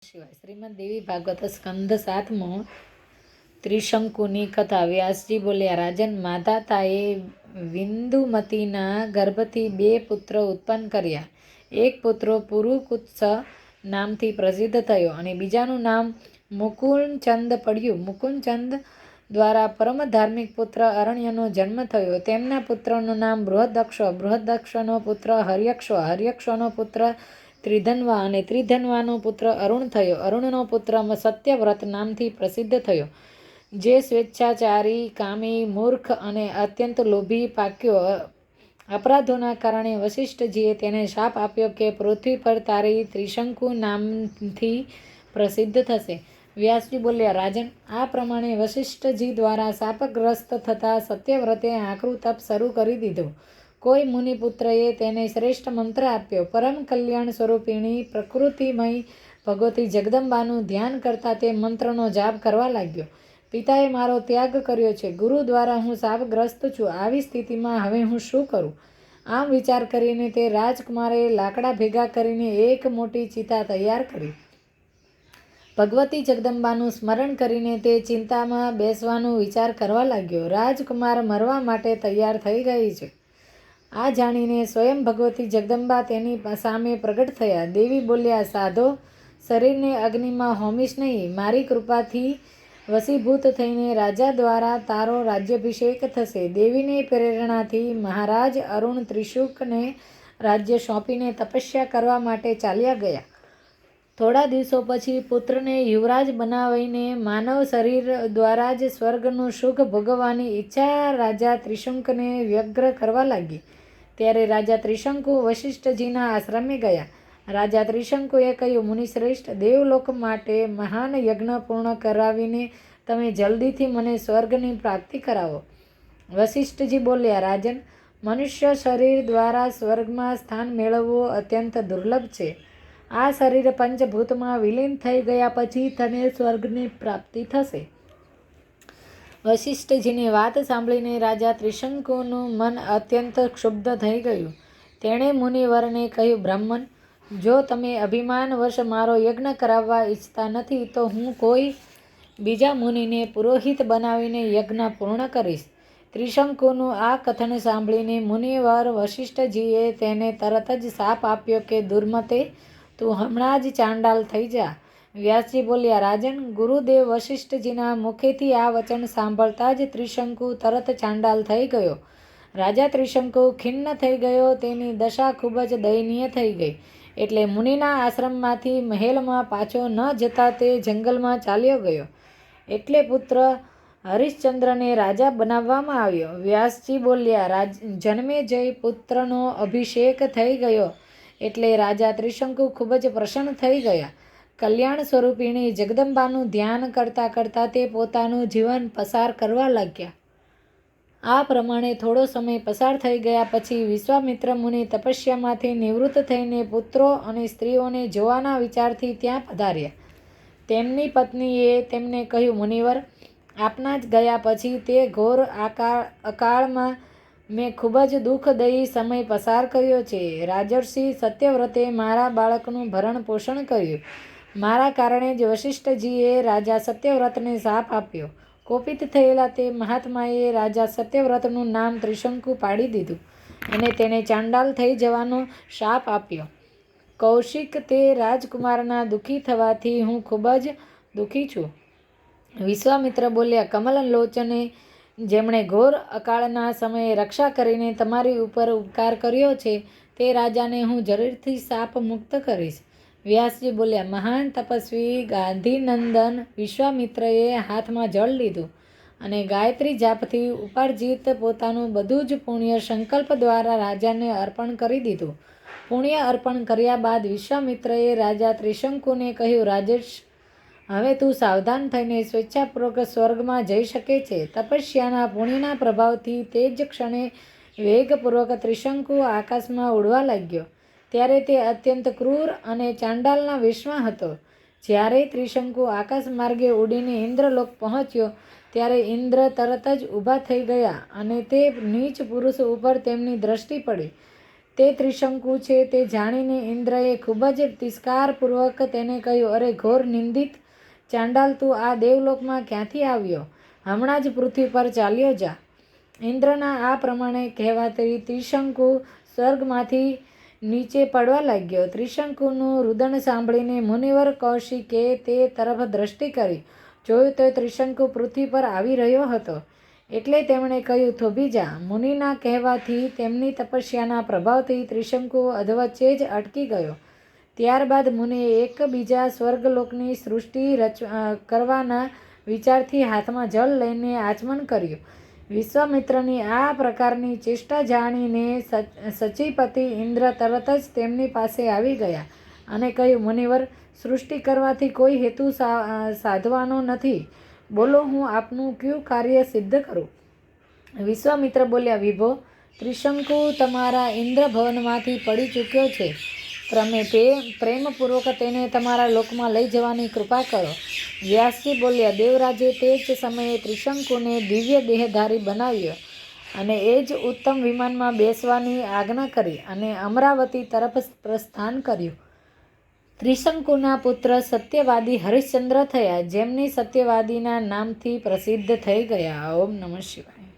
શિવાય શ્રીમદ દેવી ભાગવત સ્કંદ 7મો ત્રિશંકુની કથા. વ્યાસજી બોલ્યા, રાજન, માધાતાએ વિંદુમતીના ગર્ભથી 2 પુત્ર ઉત્પન્ન કર્યા. એક પુત્ર પુરુકુત્સ નામથી પ્રસિદ્ધ થયો અને બીજાનું નામ મુકુંદચંદ પડ્યું. મુકુંદચંદ દ્વારા પરમ ધાર્મિક પુત્ર અરણ્યનો જન્મ થયો. તેમના પુત્રનું નામ બૃહદક્ષ, બૃહદક્ષનો પુત્ર હર્યક્ષ, હર્યક્ષનો પુત્ર ત્રિધન્વા અને ત્રિધન્વાનો પુત્ર અરુણ થયો. અરુણનો પુત્ર સત્યવ્રત નામથી પ્રસિદ્ધ થયો, જે સ્વેચ્છાચારી, કામી, મૂર્ખ અને અત્યંત લોભી પાક્યો. અપરાધોના કારણે વશિષ્ઠજીએ તેને શાપ આપ્યો કે પૃથ્વી પર તારી ત્રિશંકુ નામથી પ્રસિદ્ધ થશે. વ્યાસજી બોલ્યા, રાજન, આ પ્રમાણે વશિષ્ઠજી દ્વારા શાપગ્રસ્ત થતા સત્યવ્રતે આકરું તપ શરૂ કરી દીધું. કોઈ મુનિપુત્રએ તેને શ્રેષ્ઠ મંત્ર આપ્યો. પરમ કલ્યાણ સ્વરૂપિણી પ્રકૃતિમય ભગવતી જગદંબાનું ધ્યાન કરતા તે મંત્રનો જાપ કરવા લાગ્યો. પિતાએ મારો ત્યાગ કર્યો છે, ગુરુ દ્વારા હું શાપગ્રસ્ત છું. આવી સ્થિતિમાં હવે હું શું કરું? આમ વિચાર કરીને તે રાજકુમારે લાકડા ભેગા કરીને એક મોટી ચિતા તૈયાર કરી. ભગવતી જગદંબાનું સ્મરણ કરીને તે ચિંતામાં બેસવાનો વિચાર કરવા લાગ્યો. રાજકુમાર મરવા માટે તૈયાર થઈ ગઈ છે. આ જાણીને સ્વયં ભગવતી જગદંબા તેની સામે પ્રગટ થયા. દેવી બોલ્યા, સાધો, શરીરને અગ્નિમાં હોમીશ નહીં. મારી કૃપાથી વશીભૂત થઈને રાજા દ્વારા તારો રાજ્યાભિષેક થશે. દેવીની પ્રેરણાથી મહારાજ અરુણ ત્રિશુકને રાજ્ય સોંપીને તપસ્યા કરવા માટે ચાલ્યા ગયા. થોડા દિવસો પછી પુત્રને યુવરાજ બનાવીને માનવ શરીર દ્વારા જ સ્વર્ગનું સુખ ભોગવવાની ઈચ્છા રાજા ત્રિશંકુને વ્યગ્ર કરવા લાગી. ત્યારે રાજા ત્રિશંકુ વશિષ્ઠજીના આશ્રમે ગયા. રાજા ત્રિશંકુએ કહ્યું, મુનિશ્રેષ્ઠ, દેવલોક માટે મહાન યજ્ઞ પૂર્ણ કરાવીને તમે જલ્દીથી મને સ્વર્ગની પ્રાપ્તિ કરાવો. વશિષ્ઠજી બોલ્યા, રાજન, મનુષ્ય શરીર દ્વારા સ્વર્ગમાં સ્થાન મેળવવું અત્યંત દુર્લભ છે. આ શરીર પંચભૂતમાં વિલીન થઈ ગયા પછી તને સ્વર્ગની પ્રાપ્તિ થશે. વશિષ્ઠજીની વાત સાંભળીને રાજા ત્રિશંકુનું મન અત્યંત ક્ષુબ્ધ થઈ ગયું. તેણે મુનિવરને કહ્યું, બ્રાહ્મણ, જો તમે અભિમાનવશ મારો યજ્ઞ કરાવવા ઈચ્છતા નથી તો હું કોઈ બીજા મુનિને પુરોહિત બનાવીને યજ્ઞ પૂર્ણ કરીશ. ત્રિશંકુનું આ કથન સાંભળીને મુનિવર વશિષ્ઠજીએ તેને તરત જ શાપ આપ્યો કે દુર્મતે, તું હમણાં જ ચાંડાલ થઈ જા. વ્યાસજી બોલ્યા, રાજન, ગુરુદેવ વશિષ્ઠજીના મુખેથી આ વચન સાંભળતા જ ત્રિશંકુ તરત ચાંડાલ થઈ ગયો. રાજા ત્રિશંકુ ખિન્ન થઈ ગયો. તેની દશા ખૂબ જ દયનીય થઈ ગઈ. એટલે મુનિના આશ્રમમાંથી મહેલમાં પાછો ન જતા તે જંગલમાં ચાલ્યો ગયો. એટલે પુત્ર હરિશ્ચંદ્રને રાજા બનાવવામાં આવ્યો. વ્યાસજી બોલ્યા, જન્મેજય પુત્રનો અભિષેક થઈ ગયો એટલે રાજા ત્રિશંકુ ખૂબ જ પ્રસન્ન થઈ ગયા. કલ્યાણ સ્વરૂપિણી જગદંબાનું ધ્યાન કરતાં કરતાં તે પોતાનું જીવન પસાર કરવા લાગ્યા. આ પ્રમાણે થોડો સમય પસાર થઈ ગયા પછી વિશ્વામિત્ર મુનિ તપસ્યામાંથી નિવૃત્ત થઈને પુત્રો અને સ્ત્રીઓને જોવાના વિચારથી ત્યાં પધાર્યા. તેમની પત્નીએ તેમને કહ્યું, મુનિવર, આપના જ ગયા પછી તે ઘોર અકાળમાં મેં ખૂબ જ દુઃખદાયી સમય પસાર કર્યો છે. રાજર્ષિ સત્યવ્રતે મારા બાળકનું ભરણ પોષણ કર્યું. મારા કારણે જ વશિષ્ઠજીએ રાજા સત્યવ્રતને શાપ આપ્યો. કોપિત થયેલા તે મહાત્માએ રાજા સત્યવ્રતનું નામ ત્રિશંકુ પાડી દીધું અને તેને ચાંડાલ થઈ જવાનો શાપ આપ્યો. કૌશિક તે રાજકુમારના દુઃખી થવાથી હું ખૂબ જ દુઃખી છું. વિશ્વામિત્ર બોલ્યા, કમલલોચને, જેમણે ઘોર અકાળના સમયે રક્ષા કરીને તમારી ઉપર ઉપકાર કર્યો છે, તે રાજાને હું જરૂરથી શાપ મુક્ત કરીશ. વ્યાસજી બોલ્યા, મહાન તપસ્વી ગાંધીનંદન વિશ્વામિત્રએ હાથમાં જળ લીધું અને ગાયત્રી જાપથી ઉપાર્જિત પોતાનું બધું જ પુણ્ય સંકલ્પ દ્વારા રાજાને અર્પણ કરી દીધું. પુણ્ય અર્પણ કર્યા બાદ વિશ્વામિત્રએ રાજા ત્રિશંકુને કહ્યું, રાજેશ, હવે તું સાવધાન થઈને સ્વેચ્છાપૂર્વક સ્વર્ગમાં જઈ શકે છે. તપસ્યાના પુણ્યના પ્રભાવથી તે જ ક્ષણે વેગપૂર્વક ત્રિશંકુ આકાશમાં ઉડવા લાગ્યો. ત્યારે તે અત્યંત ક્રૂર અને ચાંડાલના વેશમાં હતો. જ્યારે ત્રિશંકુ આકાશ માર્ગે ઉડીને ઇન્દ્રલોક પહોંચ્યો ત્યારે ઇન્દ્ર તરત જ ઊભા થઈ ગયા અને તે નીચ પુરુષ ઉપર તેમની દ્રષ્ટિ પડી. તે ત્રિશંકુ છે તે જાણીને ઇન્દ્રએ ખૂબ જ તિરસ્કારપૂર્વક તેને કહ્યું, અરે ઘોર નિંદિત ચાંડાલ, તું આ દેવલોકમાં ક્યાંથી આવ્યો? હમણાં જ પૃથ્વી પર ચાલ્યો જા. ઇન્દ્રના આ પ્રમાણે કહેવાથી ત્રિશંકુ સ્વર્ગમાંથી નીચે પડવા લાગ્યો. ત્રિશંકુનું રુદન સાંભળીને મુનિવર કૌશિકે તે તરફ દ્રષ્ટિ કરી. જોયું તો ત્રિશંકુ પૃથ્વી પર આવી રહ્યો હતો. એટલે તેમણે કહ્યું, થોભી જા. મુનિના કહેવાથી તેમની તપસ્યાના પ્રભાવથી ત્રિશંકુ અધવચ્ચે જ અટકી ગયો. ત્યારબાદ મુનિએ એક બીજા સ્વર્ગલોકની સૃષ્ટિ કરવાના વિચારથી હાથમાં જળ લઈને આચમન કર્યું. વિશ્વામિત્રની આ પ્રકારની ચેષ્ટા જાણીને સચીપતિ ઇન્દ્ર તરત જ તેમની પાસે આવી ગયા અને કહ્યું, મુનિવર, સૃષ્ટિ કરવાથી કોઈ હેતુ સાધવાનો નથી. બોલો, હું આપનું કયું કાર્ય સિદ્ધ કરું? વિશ્વામિત્ર બોલ્યા, વિભો, ત્રિશંકુ તમારા ઇન્દ્રભવનમાંથી પડી ચૂક્યો છે. તમે પ્રેમપૂર્વક તેને તમારા લોકમાં લઈ જવાની કૃપા કરો. વ્યાસજી બોલ્યા, દેવરાજે તે જ સમયે ત્રિશંકુને દિવ્ય દેહધારી બનાવ્યો અને એ જ ઉત્તમ વિમાનમાં બેસવાની આજ્ઞા કરી અને અમરાવતી તરફ પ્રસ્થાન કર્યું. ત્રિશંકુના પુત્ર સત્યવાદી હરિશ્ચંદ્ર થયા, જેમની સત્યવાદીના નામથી પ્રસિદ્ધ થઈ ગયા. ઓમ નમઃ શિવાય.